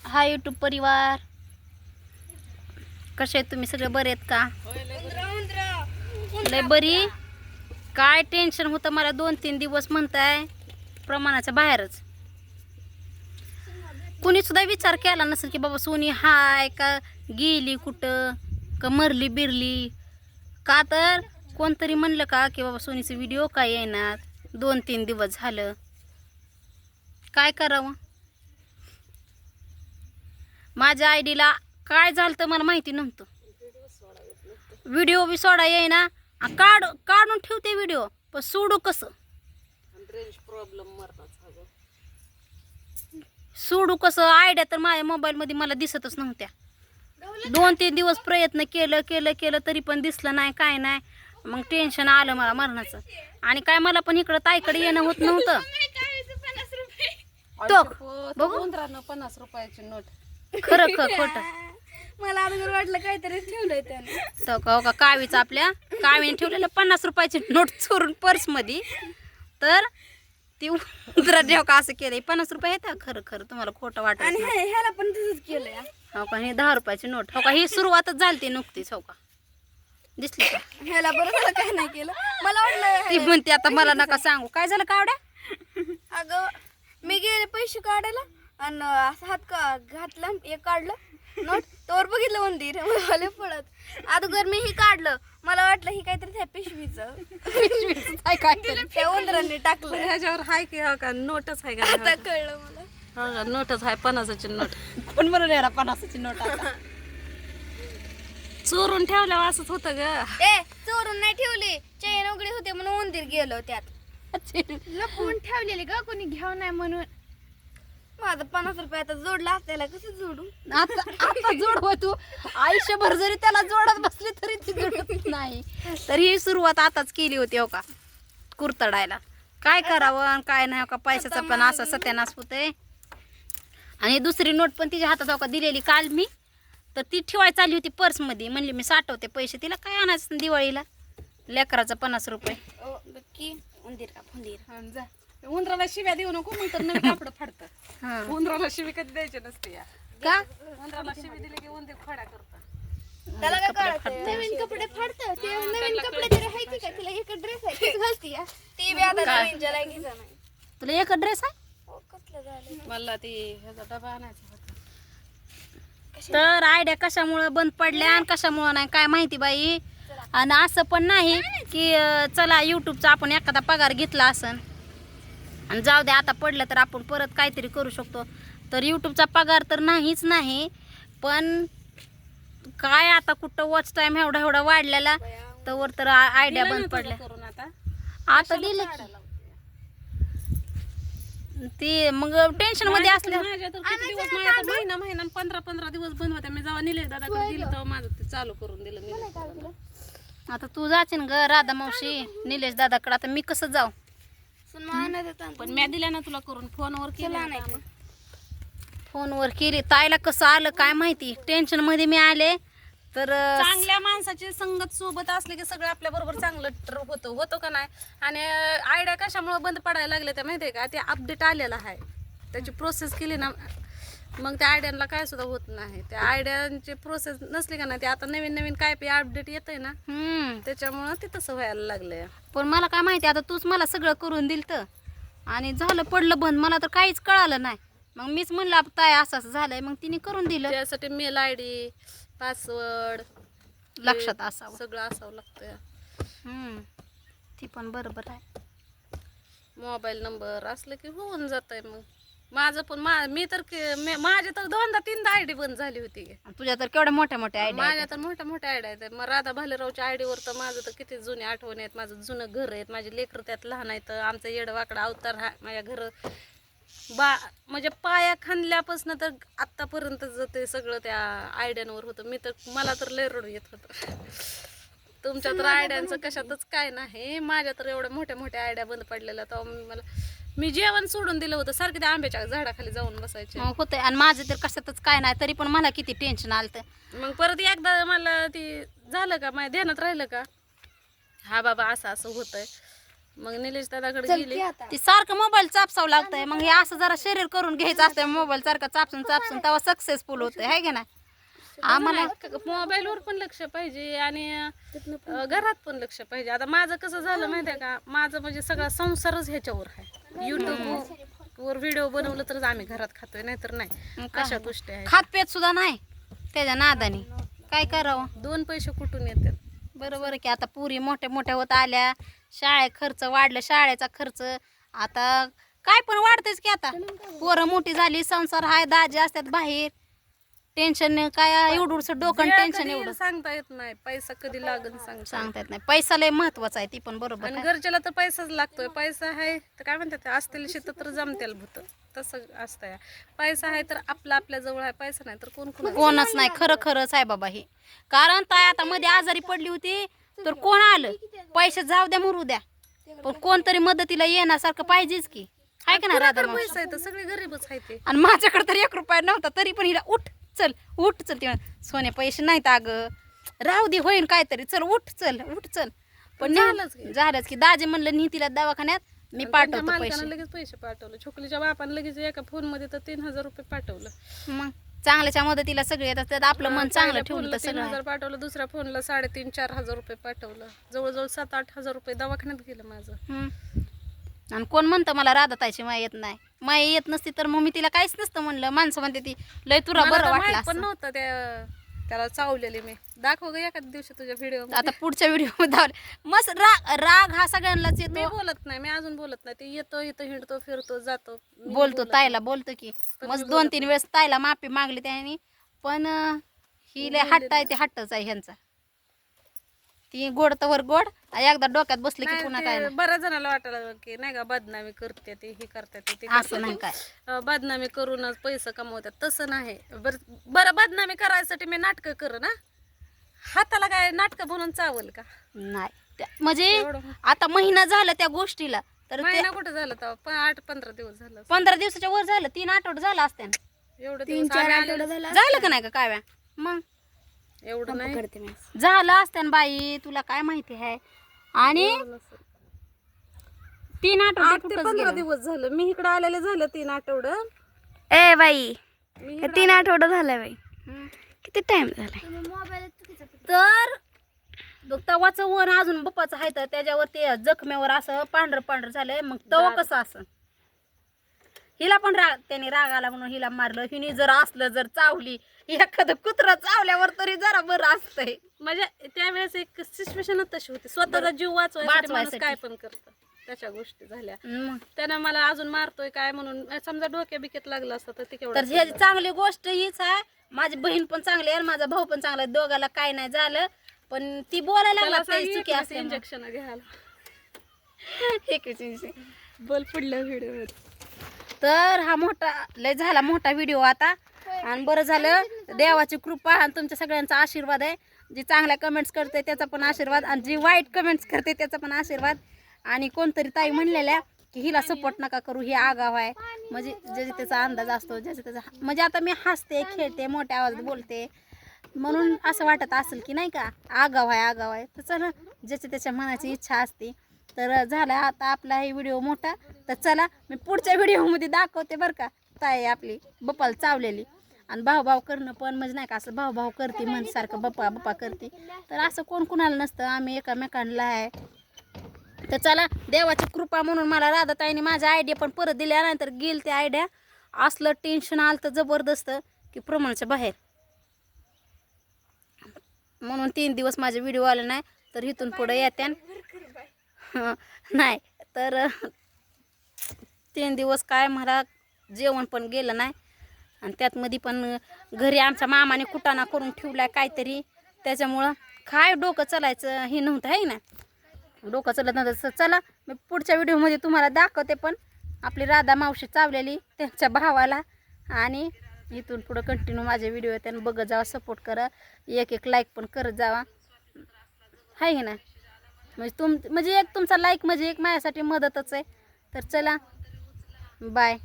हा यूट्यूब परिवार, कसे आहेत तुम्ही? सगळे बरे आहेत का? लय बरी. काय टेन्शन होतं मला 2-3 दिवस म्हणताय प्रमाणाच्या बाहेरच. कुणी सुद्धा विचार केला नसेल की बाबा सोनी हाय का गेली कुठं का मरली बिरली का. तर कोणतरी म्हणलं का की बाबा सोनीचे व्हिडिओ काय येणार 2-3 दिवस झालं. काय करावं? माझ्या आयडीला काय झालं तर मला माहिती नव्हतं. व्हिडिओ बी सोडा येईना. काढून ठेवते व्हिडिओ, पण सोडू कसं? सोडू कसं? आयडिया तर माझ्या मोबाईलमध्ये मला दिसतच नव्हत्या. 2-3 दिवस प्रयत्न केलं तरी पण दिसलं नाही, काय नाही. मग टेन्शन आलं मला मरणाचं. आणि काय मला पण इकडं ताईकडे येणं होत नव्हतं. तो बघू 50 रुपयाची नोट. खरं खोटं मला अगोदर वाटलं काहीतरी ठेवलंय त्याने. तो का कावीचं आपल्या कावीने ठेवलेलं 50 रुपयाची नोट चोरून पर्स मध्ये. तर ती उतरा ठेव का असं केलंय. 50 रुपये येतात. खरं तुम्हाला खोटं वाटत आणि ह्याला पण तसंच केलंय. हो का? हे 10 रुपयाची नोट. हो का? ही सुरुवातच झाली नुकतीच. हो का? दिसली का? ह्याला बरं काय नाही केलं. मला वाटलं ती म्हणते आता मला नका सांगू. काय झालं कावड्या? अगं मी गेले पैसे काढायला आणि असं हात का घातला, एक काढलं नोट, तोवर बघितलं मंदिर मला पडत. अगोदर मी ही काढलं, मला वाटलं ही काहीतरी त्या पिशवीचं त्या उंदरांनी टाकलं. ह्याच्यावर हाय की का नोटच आहे का? आता कळलं मला. हा नोटच आहे 50ची नोट. पण म्हणून येणार 50ची नोट आता. चोरून ठेवल्यावर असंच होतं ग. ए चोरून नाही ठेवली, चैन उघडी होते म्हणून उंदीर गेलो त्यात. लपवून ठेवलेली ग, कोणी घ्याव नाही म्हणून. माझं 50 रुपये आता जोडला असल्याला कसं जोडू? आता जोडव तू. आयुष्यभर जरी त्याला जोडत बसली तरी ती जोडत नाही. तर ही सुरुवात आताच केली होती. हो का? कुरतडायला काय करावं आणि काय नाही. हो का? पैशाचा पण असा सत्यानाश होतंय. आणि दुसरी नोट पण तिच्या हातात हो का दिलेली काल मी, तर ती ठेवायला चालली होती पर्स मध्ये. म्हणली मी साठवते पैसे. तिला काय आणायचं दिवाळीला लेकराचा 50 रुपये. बक्की उंदीर का फुंदीर. जा उंदराला शिव्या देऊ नको, मग तर नवीन कापड फाडतं. हा उंदराला शिवी कधी द्यायची नसते या. का? उंदराला शिवी दिली की उंदीर खोड्या करतं. त्याला काय कळतं? नवीन कपडे फाडतं ते. नवीन कपडे तरी आहे की काय? तिला एक ड्रेस आहे तीच घालती या. ती बी आता नवीनच्या लायकीचा नाही. तुला एक ड्रेस आहे? हो, कसलं झालं? मला ती ह्याचा डबा आणायचा होता. तर आयडिया कशामुळं बंद पडल्या आणि कशामुळं नाही काय माहिती बाई. आणि असं पण नाही की चला यूट्यूबचा आपण एखादा पगार घेतला असन आणि जाऊ दे आता पडलं तर आपण परत काहीतरी करू शकतो. तर यूट्यूबचा पगार तर नाहीच नाही. पण काय आता कुठं वॉच टाईम एवढा वाढलेला तर तर आयडिया बंद पडल्या. करून आता दिलं की. ती मग टेन्शन मध्ये असल्या. माझ्या तर किती दिवस, माझ्या तर महिना 15 दिवस बंद होत्या. मी जेव्हा निलेश दादाकडे दिली तेव्हा माझं ते चालू करून दिलं निलेश दादाला. आता तू जाशील ग राधा मावशी निलेश दादाकडे. आता मी कसं जाऊ? पण मी दिल्या ना तुला करून फोनवर केला नाही. फोनवर केली. ताईला कसं आलं काय माहिती. टेन्शन मध्ये मी आले तर चांगल्या माणसाची संगत सोबत असले की सगळं आपल्या बरोबर चांगलं होतं का नाही. आणि आयडिया कशामुळे बंद पडायला लागले ते माहितीये का? ते अपडेट आलेलं आहे, त्याची प्रोसेस केली ना मग त्या आयडियाला काय सुद्धा होत नाही. त्या आयडियाची प्रोसेस नसली का नाही ते आता नवीन काय पे अपडेट येतंय ना, त्याच्यामुळं ते तसं व्हायला लागलंय. पण मला काय माहिती. आता तूच मला सगळं करून दिलं आणि झालं पडलं बंद. मला तर काहीच कळालं नाही. मग मीच म्हणलं आप ताई असं झालंय. मग तिने करून दिलं. त्यासाठी मेल आयडी पासवर्ड लक्षात असावं सगळं असावं लागतं. ती पण बरोबर आहे. मोबाईल नंबर असलं की होऊन जातंय. मग माझं पण मी तर माझ्या तर 2दा-3दा आयडी बंद झाली होती. तुझ्या तर केवढ्या मोठ्या आयडिया. माझ्या तर मोठ्या आयडिया आहेत. मग राधा भालेरावच्या आयडीवर तर माझं तर किती जुने आठवणी आहेत. माझं जुनं घर आहेत, माझे लेकरं त्यात लहान आहेत. आमचं येडवाकडा अवतार हा माझ्या घर म्हणजे पाया खांदल्यापासून तर आत्तापर्यंत ते सगळं त्या आयडियांवर होतं. मला तर लय रडू येत होतं. तुमच्या तर आयडियांचं कशातच काय नाही. माझ्या तर एवढ्या मोठ्या आयडिया बंद पडलेल्या. तेव्हा मी जेवण सोडून दिलं होतं. सारखं त्या आंब्याच्या झाडाखाली जाऊन बसायचे होतंय. आणि माझं तर कशातच काय नाही. तरी पण मला किती टेन्शन आलं. मग परत एकदा मला ती झालं का माझ्या ध्यानात राहिलं का हा बाबा असं होतंय. मग निलेश दादाकडे गेली. ती सारखं मोबाईल चापसावं लागतंय. मग हे असं जरा शरीर करून घ्यायचं असतं मोबाईल सारखं चापसून चापसून तेव्हा सक्सेसफुल होतंय है की नाही. आम्हाला मोबाईलवर पण लक्ष पाहिजे आणि घरात पण लक्ष पाहिजे. आता माझं कसं झालं माहितीये का, माझं म्हणजे सगळा संसारच ह्याच्यावर आहे. युट्यूब वर व्हिडिओ बनवलं तरच आम्ही घरात खातोय, नाहीतर नाही. अशा गोष्टी आहेत. खात पेत सुद्धा नाही त्याच्या नादानी. काय करावं. 2 पैसे कुठून येतात. बरोबर आहे की. आता पुरी मोठ्या मोठ्या होत आल्या, शाळेत खर्च वाढलं, शाळेचा खर्च आता काय पण वाढतेच की. आता पोरं मोठी झाली, संसार हाय, दाजी असतात बाहेर, टेन्शन काय एवढं डोकं वेळ टेन्शन कधी एवढं येईल सांगता येत नाही. पैसा कधी लागन सांगता येत नाही. पैसा लय महत्वाचा आहे, ती पण बरोबर आणि आहे. घरच्याला तर पैसाच लागतोय. पैसा आहे तर काय म्हणतात, असतील शेत तर जमतेल भूत, तसं असतंय. पैसा आहे तर आपल्या जवळ आहे, पैसा नाही तर कोण कोणच नाही. खरं खरंच आहे बाबा हे. कारण ताई आता मध्ये आजारी पडली होती तर कोण आलं, पैसे जाऊ द्या मरू द्या, पण कोणतरी मदतीला येण्यासारखं पाहिजेच की. आहे का ना राधा मावशी? पैसा आहे तर सगळे गरीबच आहे ते. आणि माझ्याकडे तर 1 रुपया नव्हता तरी पण हिला उठ चल ती सोने पैसे नाहीत अगं, राहू दे होईन काहीतरी, चल उठ चल. पण झालंच की. दाजी म्हणलं नी तिला दवाखान्यात, मी पाठवतो मालकानं पैसे. लगेच पैसे पाठवले. छोकलीच्या बापानं लगेच एका फोन मध्ये तर 3000 रुपये पाठवलं. मग चांगल्याच्या मदतीला सगळे येतात, त्यात आपलं मन चांगलं ठेवलं तर सगळं 3000 पाठवलं, दुसऱ्या फोनला 3,500-4 हजार रुपये पाठवलं. जवळजवळ 7-8 हजार रुपये दवाखान्यात गेलं माझं. आणि कोण म्हणतं मला राधाताईची माय येत नाही. माय येत नसती तर मग मी तिला काहीच नसतं म्हणलं. माणसं म्हणते ती लय तुला मला बरं तर वाटलं माहित पण असं. नव्हतं त्याला चावलेली मी. दाखव ग एखाद्या दिवशी तुझ्या व्हिडिओ. आता पुढच्या व्हिडिओ मध्ये मस्त राग हा सगळ्यांनाच मी येतो. बोलत नाही, मी अजून बोलत नाही. ते येतो इथं हिंडतो फिरतो जातो. मी बोलतो बोलत ताईला बोलतो की. मस्त 2-3 वेळेस ताईला माफी मागली त्याने, पण ही लय हट्ट आहे, ते हट्टच आहे ह्यांचा. ती गोड तवर गोड, एकदा डोक्यात बसले की नाही. पुन्हा काय ते बऱ्याच जणाला वाटायला की नाही का बदनामी करते ते, हे करते ते असं नाही काय. बदनामी करूनच पैसे कमवतात, तसं नाही. बरं बदनामी करायसाठी मी नाटकं कर ना, हाताला काय नाटकं बनवून चावल का? नाही म्हणजे एवढं. आता महिना झाला त्या गोष्टीला, तर ते महिना कुठं झालं तेव्हा, 8-15 दिवस झालं. 15 दिवसाच्या वर झालं, 3 आठवडे झाला असत्या. एवढं दिवस आम्ही आलेलो. झालं का नाही का काय मग एवढं नाही झालं असतं बाई, तुला काय माहिती आहे. आणि 3 8 आठवडे ते 15 दिवस झालं मी इकडे आलेले. झालं 3 आठवडं. ए बाई, मी 3 आठवडा झालाय बाई. किती टाइम झालाय. तर बघ तवाचं वन अजून बप्पाचं आहे तर त्याच्यावर ते जखमेवर असं पांढरं झालंय. मग तवा कसं असं, हिला पण त्याने राग आला म्हणून हिला मारलं. हिने जर असलं जर चावली, एखादं कुत्रा चावल्यावर तरी जरा बरं असतंय. म्हणजे त्यावेळेस एक सिच्युएशन तशी होती, स्वतःचा जीव वाचवायसाठी माणूस काय पण करतं. त्याच्या गोष्टी झाल्या. त्यानं मला अजून मारतोय काय म्हणून समजा डोक्या बिक्यात लागलं असतं तर ते तर केवढं. ह्याची चांगली गोष्ट हीच आहे, माझी बहीण पण चांगली आहे, माझा भाऊ पण चांगला आहे, दोघाला काय नाही झालं. पण ती बोलायला लागला चुकी असते. इंजेक्शन घ्यायला इंजेक्शन बल पडलं व्हिडिओ. तर हा लय झाला मोठा व्हिडिओ आता. आणि बरं झालं, देवाची कृपा आणि तुमच्या सगळ्यांचा आशीर्वाद आहे. जी चांगल्या कमेंट्स करते त्याचा पण आशीर्वाद, आणि जी वाईट कमेंट्स करते त्याचा पण आशीर्वाद. आणि कोणतरी ताई म्हणलेल्या की हिला सपोर्ट नका करू, ही आगाव आहे. म्हणजे ज्याचा त्याचा अंदाज असतो, ज्याचा त्याचा. म्हणजे आता मी हसते खेळते मोठ्या आवाजात बोलते म्हणून असं वाटत असेल की नाही का आगाव आहे. तर चला, ज्याच्या त्याच्या मनाची इच्छा असते. तर झालं आता आपला हे व्हिडिओ मोठा. तर चला मी पुढच्या व्हिडिओमध्ये दाखवते बरं का ताई आपली बप्पाला चावलेली. आणि भाऊ करणं पण म्हणजे नाही का असं भाऊ करते म्हणजे सारखं बप्पा करते. तर असं कोण कुणाला नसतं, आम्ही एकामेकांना आहे. तर चला, देवाची कृपा म्हणून मला राधाताईने माझ्या आयडिया पण परत दिल्या. नंतर गेल ते आयडिया असलं टेन्शन आलं तर जबरदस्त की प्रमाणाच्या बाहेर. म्हणून 3 दिवस माझे व्हिडिओ आले नाही. तर इथून पुढे येत्या नाही तर 3 दिवस काय मला जेवण पण गेलं नाही. आणि त्यात मध्ये पण घरी आमच्या मामाने कुटाणा करून ठेवलाय काहीतरी, त्याच्यामुळं काय डोकं चालायचं हे नव्हतं आहे ना, डोकं चालत नव्हतं. चला मी पुढच्या व्हिडिओमध्ये तुम्हाला दाखवते पण आपली राधा मावशी चावलेली त्यांच्या भावाला. आणि इथून पुढं कंटिन्यू माझे व्हिडिओ त्यांना बघत जावा, सपोर्ट करा, एक लाईक पण करत जावा आहे की ना. म्हणजे एक तुमचा लाईक म्हणजे एक माझ्यासाठी मदतच आहे. तर चला बाय.